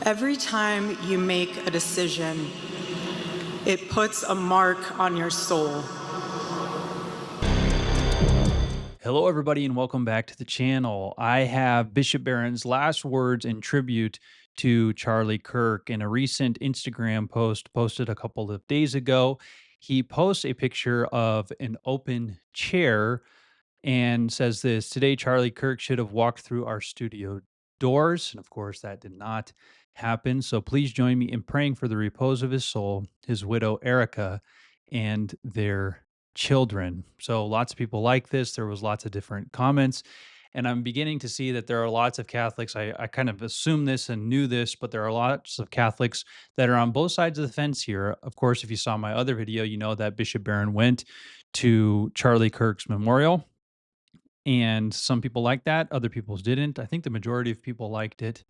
Every time you make a decision, it puts a mark on your soul. Hello, everybody, and welcome back to the channel. I have Bishop Barron's last words in tribute to Charlie Kirk. In a recent Instagram post posted a couple of days ago, he posts a picture of an open chair and says this: "Today, Charlie Kirk should have walked through our studio doors." And of course, that did not happen. So please join me in praying for the repose of his soul, his widow, Erica, and their children. So lots of people like this. There was lots of different comments. And I'm beginning to see that there are lots of Catholics. I kind of assumed this and knew this, but there are lots of Catholics that are on both sides of the fence here. Of course, if you saw my other video, you know that Bishop Barron went to Charlie Kirk's memorial, and some people liked that, other people didn't. I think the majority of people liked it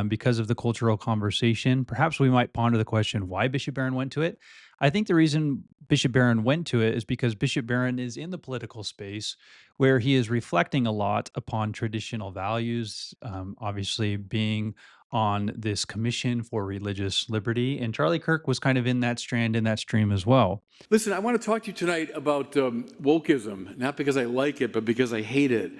because of the cultural conversation. Perhaps we might ponder the question why Bishop Barron went to it. I think the reason Bishop Barron went to it is because Bishop Barron is in the political space where he is reflecting a lot upon traditional values, obviously being on this commission for religious liberty. And Charlie Kirk was kind of in that strand, in that stream as well. Listen, I want to talk to you tonight about wokeism, not because I like it, but because I hate it.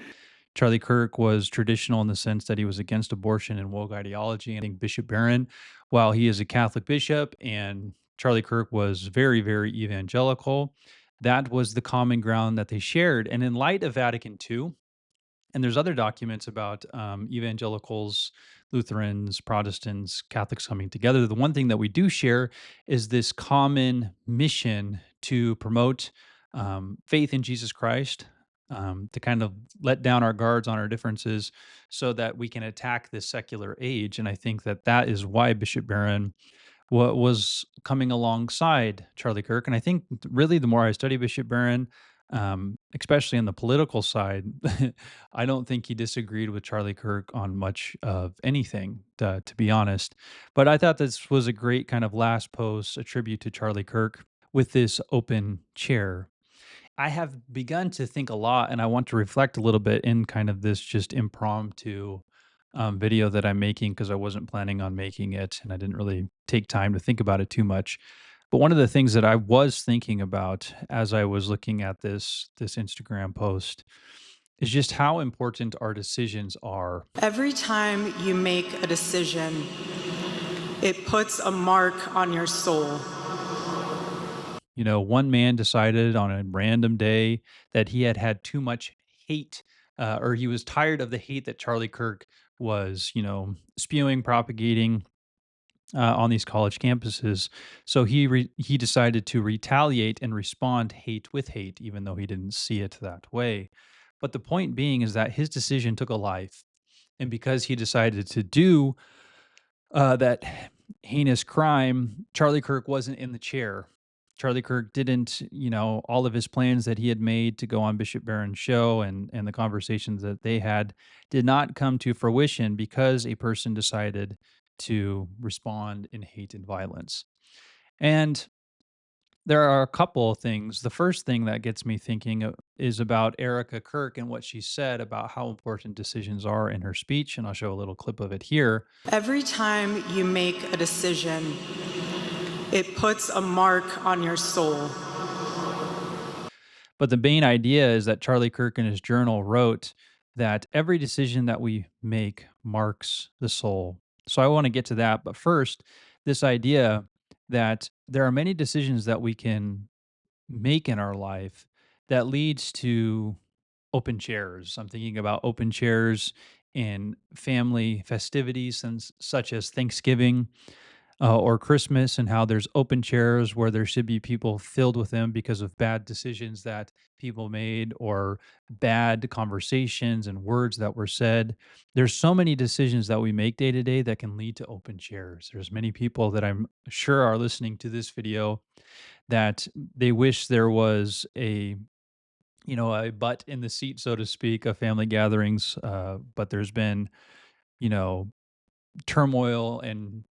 Charlie Kirk was traditional in the sense that he was against abortion and woke ideology. And I think Bishop Barron, while he is a Catholic bishop, and Charlie Kirk was very, very evangelical, that was the common ground that they shared. And in light of Vatican II, and there's other documents about evangelicals, Lutherans, Protestants, Catholics coming together. The one thing that we do share is this common mission to promote faith in Jesus Christ, to kind of let down our guards on our differences so that we can attack this secular age. And I think that that is why Bishop Barron was coming alongside Charlie Kirk. And I think really the more I study Bishop Barron, especially on the political side, I don't think he disagreed with Charlie Kirk on much of anything, to be honest. But I thought this was a great kind of last post, a tribute to Charlie Kirk with this open chair. I have begun to think a lot, and I want to reflect a little bit in kind of this just impromptu video that I'm making because I wasn't planning on making it, and I didn't really take time to think about it too much. But one of the things that I was thinking about as I was looking at this Instagram post is just how important our decisions are. Every time you make a decision, it puts a mark on your soul. You know, one man decided on a random day that he had had too much hate, or he was tired of the hate that Charlie Kirk was, spewing, propagating on these college campuses. So he decided to retaliate and respond hate with hate, even though he didn't see it that way. But the point being is that his decision took a life, and because he decided to do that heinous crime, Charlie Kirk wasn't in the chair. Charlie Kirk didn't, all of his plans that he had made to go on Bishop Barron's show and the conversations that they had did not come to fruition because a person decided to respond in hate and violence. And there are a couple of things. The first thing that gets me thinking is about Erica Kirk and what she said about how important decisions are in her speech. And I'll show a little clip of it here. Every time you make a decision, it puts a mark on your soul. But the main idea is that Charlie Kirk in his journal wrote that every decision that we make marks the soul. So I want to get to that. But first, this idea that there are many decisions that we can make in our life that leads to open chairs. I'm thinking about open chairs in family festivities and such as Thanksgiving or Christmas, and how there's open chairs where there should be people filled with them because of bad decisions that people made or bad conversations and words that were said. There's so many decisions that we make day to day that can lead to open chairs. There's many people that I'm sure are listening to this video that they wish there was a butt in the seat, so to speak, of family gatherings. But there's been, you know, turmoil and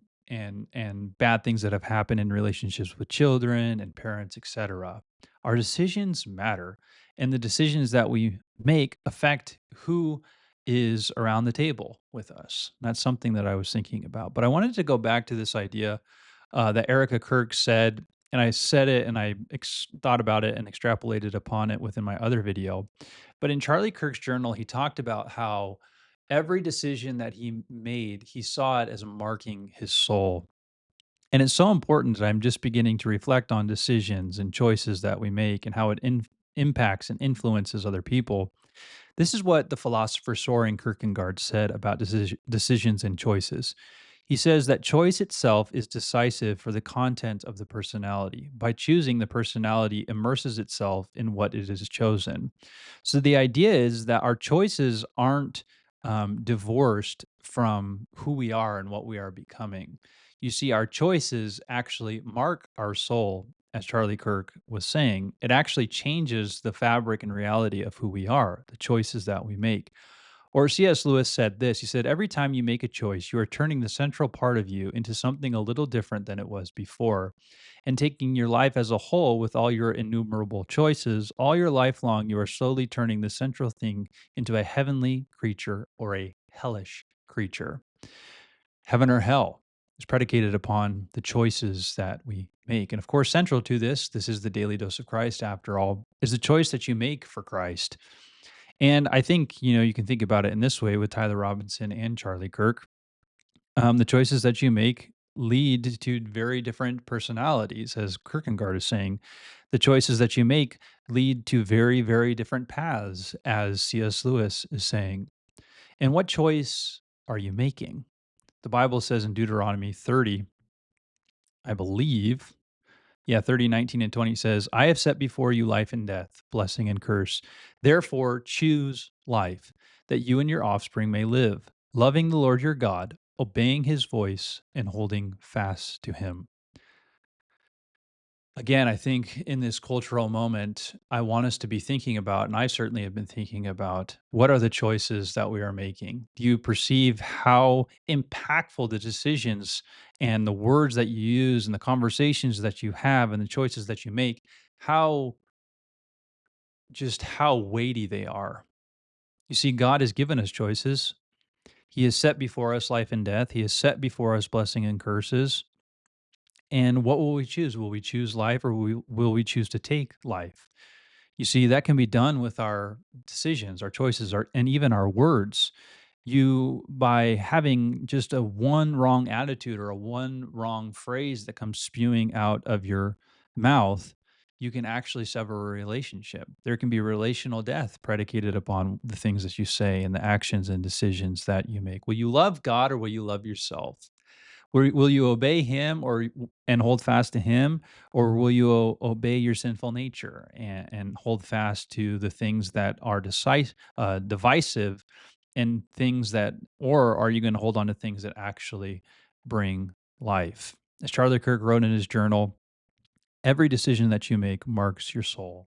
bad things that have happened in relationships with children and parents, etc. Our decisions matter, and the decisions that we make affect who is around the table with us. That's something that I was thinking about. But I wanted to go back to this idea that Erica Kirk said, and I said it and I thought about it and extrapolated upon it within my other video. But in Charlie Kirk's journal, he talked about how every decision that he made, he saw it as marking his soul. And it's so important that I'm just beginning to reflect on decisions and choices that we make and how it impacts and influences other people. This is what the philosopher Soren Kierkegaard said about decisions and choices. He says that choice itself is decisive for the content of the personality. By choosing, the personality immerses itself in what it has chosen. So the idea is that our choices aren't divorced from who we are and what we are becoming. You see, our choices actually mark our soul, as Charlie Kirk was saying. It actually changes the fabric and reality of who we are, the choices that we make. Or C.S. Lewis said this. He said, "Every time you make a choice, you are turning the central part of you into something a little different than it was before. And taking your life as a whole with all your innumerable choices, all your life long, you are slowly turning the central thing into a heavenly creature or a hellish creature." Heaven or hell is predicated upon the choices that we make. And of course, central to this is the daily dose of Christ, after all, is the choice that you make for Christ. And I think, you can think about it in this way with Tyler Robinson and Charlie Kirk. The choices that you make lead to very different personalities, as Kierkegaard is saying. The choices that you make lead to very, very different paths, as C.S. Lewis is saying. And what choice are you making? The Bible says in Deuteronomy 30, I believe, 30, 19, and 20 says, "I have set before you life and death, blessing and curse. Therefore, choose life, that you and your offspring may live, loving the Lord your God, obeying his voice, and holding fast to him." Again, I think in this cultural moment, I want us to be thinking about, and I certainly have been thinking about, what are the choices that we are making? Do you perceive how impactful the decisions and the words that you use and the conversations that you have and the choices that you make, how how weighty they are? You see, God has given us choices. He has set before us life and death. He has set before us blessing and curses. And what will we choose? Will we choose life, or will we choose to take life? You see, that can be done with our decisions, our choices, and even our words. You, by having just a one wrong attitude or a one wrong phrase that comes spewing out of your mouth, you can actually sever a relationship. There can be relational death predicated upon the things that you say and the actions and decisions that you make. Will you love God, or will you love yourself? Will you obey him, and hold fast to him, or will you obey your sinful nature and hold fast to the things that are divisive, and things that, or are you going to hold on to things that actually bring life? As Charlie Kirk wrote in his journal, every decision that you make marks your soul.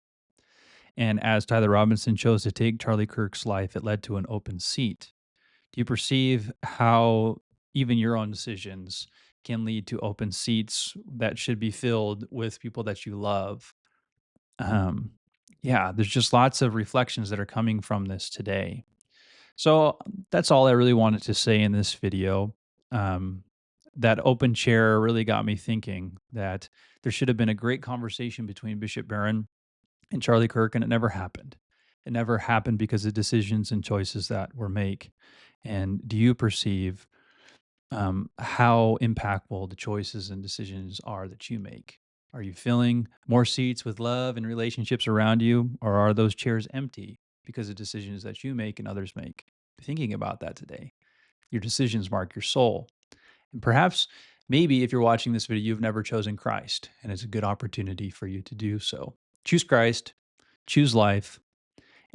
And as Tyler Robinson chose to take Charlie Kirk's life, it led to an open seat. Do you perceive how even your own decisions can lead to open seats that should be filled with people that you love? Um, yeah, there's just lots of reflections that are coming from this today. So that's all I really wanted to say in this video. Um, that open chair really got me thinking that there should have been a great conversation between Bishop Barron and Charlie Kirk, and it never happened. It never happened because of decisions and choices that were made. And do you perceive how impactful the choices and decisions are that you make? Are you filling more seats with love and relationships around you, or are those chairs empty because of decisions that you make and others make? Be thinking about that today. Your decisions mark your soul. And perhaps, maybe if you're watching this video, you've never chosen Christ, and it's a good opportunity for you to do so. Choose Christ, choose life,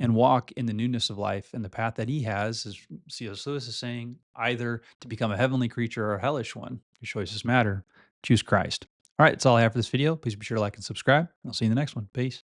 and walk in the newness of life and the path that he has, as C.S. Lewis is saying, either to become a heavenly creature or a hellish one. Your choices matter. Choose Christ. All right, that's all I have for this video. Please be sure to like and subscribe. I'll see you in the next one. Peace.